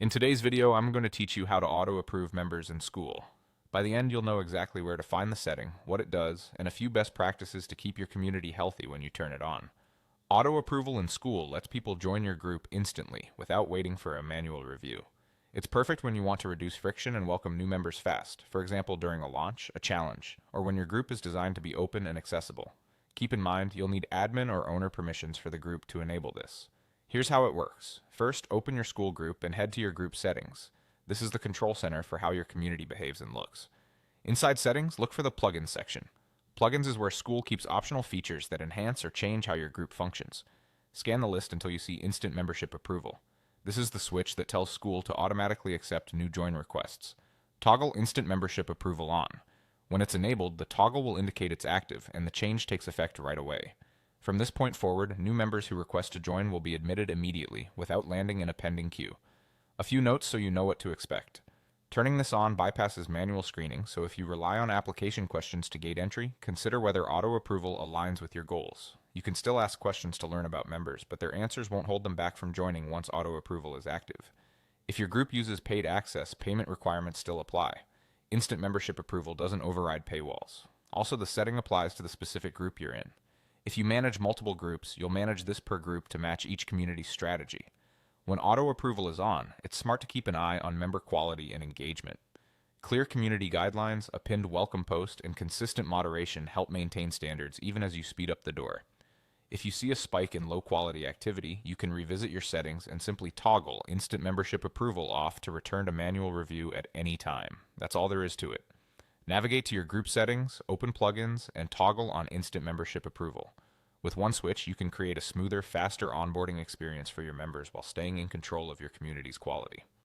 In today's video, I'm going to teach you how to auto-approve members in Skool. By the end, you'll know exactly where to find the setting, what it does, and a few best practices to keep your community healthy when you turn it on. Auto-approval in Skool lets people join your group instantly, without waiting for a manual review. It's perfect when you want to reduce friction and welcome new members fast, for example during a launch, a challenge, or when your group is designed to be open and accessible. Keep in mind, you'll need admin or owner permissions for the group to enable this. Here's how it works. First, open your Skool group and head to your group settings. This is the control center for how your community behaves and looks. Inside settings, look for the plugins section. Plugins is where Skool keeps optional features that enhance or change how your group functions. Scan the list until you see instant membership approval. This is the switch that tells Skool to automatically accept new join requests. Toggle instant membership approval on. When it's enabled, the toggle will indicate it's active and the change takes effect right away. From this point forward, new members who request to join will be admitted immediately, without landing in a pending queue. A few notes so you know what to expect. Turning this on bypasses manual screening, so if you rely on application questions to gate entry, consider whether auto-approval aligns with your goals. You can still ask questions to learn about members, but their answers won't hold them back from joining once auto-approval is active. If your group uses paid access, payment requirements still apply. Instant membership approval doesn't override paywalls. Also, the setting applies to the specific group you're in. If you manage multiple groups, you'll manage this per group to match each community's strategy. When auto-approval is on, it's smart to keep an eye on member quality and engagement. Clear community guidelines, a pinned welcome post, and consistent moderation help maintain standards even as you speed up the door. If you see a spike in low-quality activity, you can revisit your settings and simply toggle instant membership approval off to return to manual review at any time. That's all there is to it. Navigate to your group settings, open plugins, and toggle on instant membership approval. With one switch, you can create a smoother, faster onboarding experience for your members while staying in control of your community's quality.